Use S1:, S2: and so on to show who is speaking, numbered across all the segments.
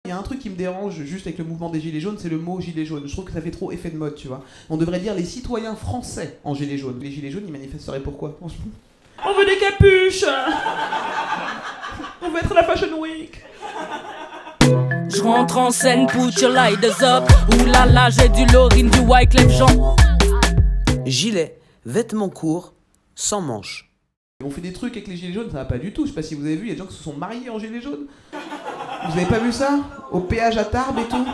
S1: Il y a un truc qui me dérange juste avec le mouvement des gilets jaunes, c'est le mot gilet jaune. Je trouve que ça fait trop effet de mode, tu vois. On devrait dire les citoyens français en gilets jaunes. Les gilets jaunes, ils manifesteraient pourquoi, franchement? On veut des capuches. On veut être à la Fashion Week.
S2: Je rentre en scène, put your lighters up. Oulala, j'ai du Laurine, du Wyclef Jean.
S3: Gilet, vêtements courts, sans manches.
S1: On fait des trucs avec les gilets jaunes, ça va pas du tout. Je sais pas si vous avez vu, il y a des gens qui se sont mariés en gilets jaunes. Vous avez pas vu ça? Au péage à Tarbes et tout.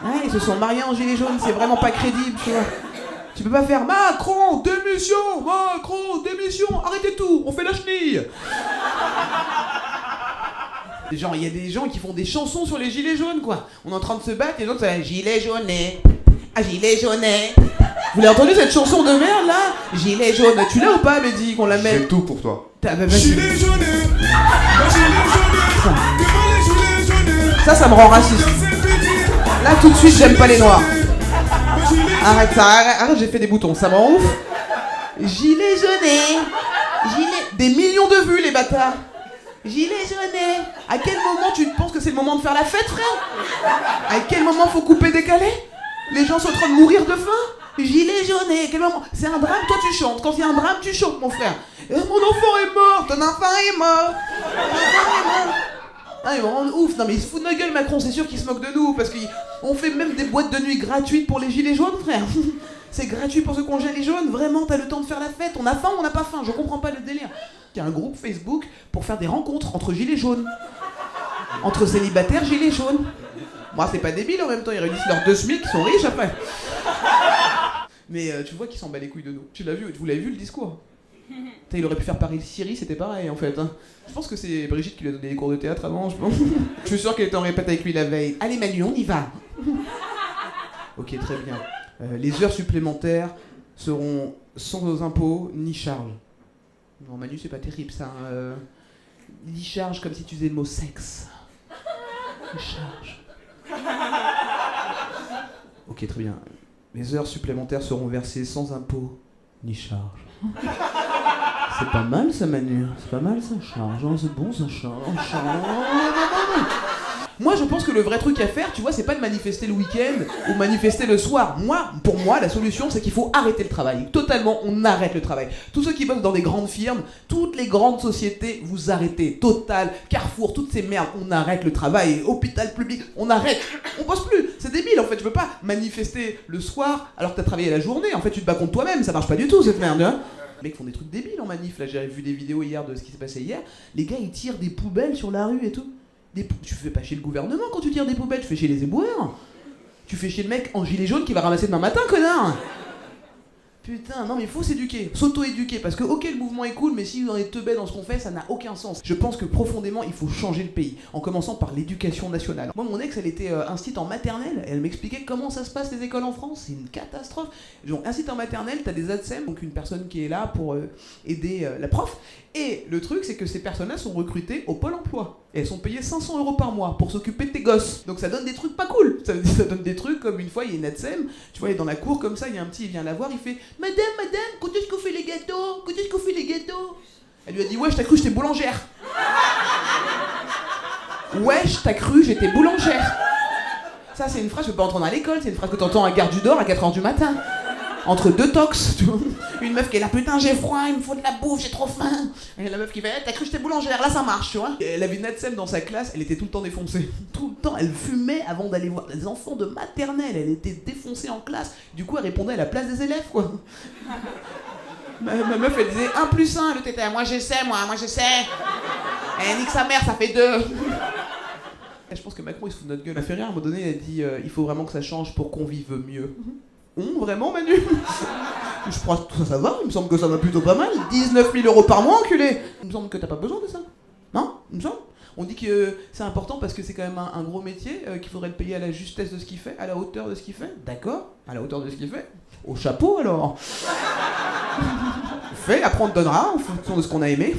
S1: Ouais, ils se sont mariés en gilets jaunes, c'est vraiment pas crédible, tu vois. Tu peux pas faire Macron, démission! Macron, démission! Arrêtez tout, on fait la chenille! Genre, il y a des gens qui font des chansons sur les gilets jaunes, quoi. On est en train de se battre, et les gens ça gilet jaunet, ah gilet jaunet. Vous l'avez entendu cette chanson de merde là? Gilet jaune, tu l'as ou pas, Mehdi, qu'on la mette?
S4: J'ai tout pour toi.
S1: Gilet jaunet, ça me rend raciste. Là tout de suite, j'aime pas les noirs. Arrête ça, arrête, j'ai fait des boutons, ça me rend ouf. Gilet jaunet, des millions de vues les bâtards. Gilet jaunet. À quel moment tu penses que c'est le moment de faire la fête, frère? À quel moment faut couper décaler? Les gens sont en train de mourir de faim. Gilet jaunet, quel moment? C'est un drame, toi tu chantes. Quand il y a un drame, tu chantes, mon frère. Mon enfant est mort, ton enfant est mort. Ah, ils me rendent ouf. Non mais ils se foutent de notre gueule, Macron, c'est sûr qu'ils se moquent de nous. Parce qu'on fait même des boîtes de nuit gratuites pour les gilets jaunes, frère. C'est gratuit pour ceux qui ont gilets jaunes. Vraiment, t'as le temps de faire la fête. On a faim ou on n'a pas faim? Je comprends pas le délire. Il y a un groupe Facebook pour faire des rencontres entre gilets jaunes. Entre célibataires, gilets jaunes. Moi, c'est pas débile en même temps, ils réunissent leurs 2 SMIC, ils sont riches après. Mais tu vois qu'ils s'en bat les couilles de nous. Tu l'as vu, vous l'avez vu le discours? Il aurait pu faire Paris-Syrie, c'était pareil en fait. Hein. Je pense que c'est Brigitte qui lui a donné des cours de théâtre avant, je pense. Je suis sûr qu'elle était en répète avec lui la veille. Allez Manu, on y va. Ok, très bien. Les heures supplémentaires seront sans impôts ni charges. Non, Manu, c'est pas terrible ça. Ni charge comme si tu disais le mot sexe. Ni charge. Ok, très bien. Les heures supplémentaires seront versées sans impôts ni charges. C'est pas mal ça, Manu. C'est pas mal ça, charge. C'est bon ça, charge. Moi, je pense que le vrai truc à faire, tu vois, c'est pas de manifester le week-end ou manifester le soir. Pour moi, la solution, c'est qu'il faut arrêter le travail. Totalement, on arrête le travail. Tous ceux qui bossent dans des grandes firmes, toutes les grandes sociétés, vous arrêtez. Total, Carrefour, toutes ces merdes, on arrête le travail. Hôpital public, on arrête. On bosse plus. C'est débile, en fait. Je veux pas manifester le soir alors que t'as travaillé la journée. En fait, tu te bats contre toi-même. Ça marche pas du tout, cette merde, hein. Les mecs font des trucs débiles en manif. Là, j'ai vu des vidéos hier de ce qui s'est passé hier. Les gars, ils tirent des poubelles sur la rue et tout. Tu fais pas chier le gouvernement quand tu tires des poubelles, tu fais chier les éboueurs. Tu fais chier le mec en gilet jaune qui va ramasser demain matin, connard. Putain, non mais il faut s'éduquer, s'auto-éduquer, parce que ok le mouvement est cool, mais si on est teubés dans ce qu'on fait, ça n'a aucun sens. Je pense que profondément, il faut changer le pays, en commençant par l'éducation nationale. Moi, mon ex, elle était instite en maternelle, elle m'expliquait comment ça se passe les écoles en France, c'est une catastrophe. Donc, instite en maternelle, t'as des ATSEM, donc une personne qui est là pour aider la prof, et le truc, c'est que ces personnes-là sont recrutées au Pôle emploi. Et elles sont payées 500 € par mois pour s'occuper de tes gosses. Donc ça donne des trucs pas cool. Ça donne des trucs comme une fois, il y a une ATSEM, tu vois, il est dans la cour comme ça, il y a un petit, il vient la voir, il fait « Madame, quand est-ce qu'on fait les gâteaux? Quand est-ce qu'on fait les gâteaux ?» Elle lui a dit « Wesh, t'as cru j'étais boulangère ?» Wesh, t'as cru j'étais boulangère. Ça, c'est une phrase, je peux pas entendre à l'école, c'est une phrase que t'entends à Gare du Nord à 4h du matin. Entre deux tox, tu vois. Une meuf qui est là, putain j'ai froid, il me faut de la bouffe, j'ai trop faim. Et la meuf qui fait, t'as cru que j'étais boulangère, là ça marche, tu vois. Et elle avait une ATSEM dans sa classe, elle était tout le temps défoncée. Tout le temps, elle fumait avant d'aller voir les enfants de maternelle, elle était défoncée en classe. Du coup, elle répondait à la place des élèves, quoi. Ma meuf, elle disait 1 + 1, l'autre était, moi je sais. Eh, nique sa mère, ça fait 2. Je pense que Macron, il se fout de notre gueule. Il a fait rire, à un moment donné, il a dit, il faut vraiment que ça change pour qu'on vive mieux. Vraiment, Manu? Je crois que ça va, il me semble que ça va plutôt pas mal. 19 000 € par mois, enculé. Il me semble que t'as pas besoin de ça. Non? Il me semble. On dit que c'est important parce que c'est quand même un gros métier, qu'il faudrait le payer à la justesse de ce qu'il fait, à la hauteur de ce qu'il fait. D'accord? À la hauteur de ce qu'il fait. Au chapeau, alors. Fait, après on te donnera, en fonction de ce qu'on a aimé.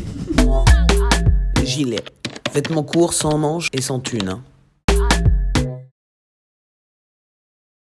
S3: Gilet, vêtements courts, sans manches et sans thune.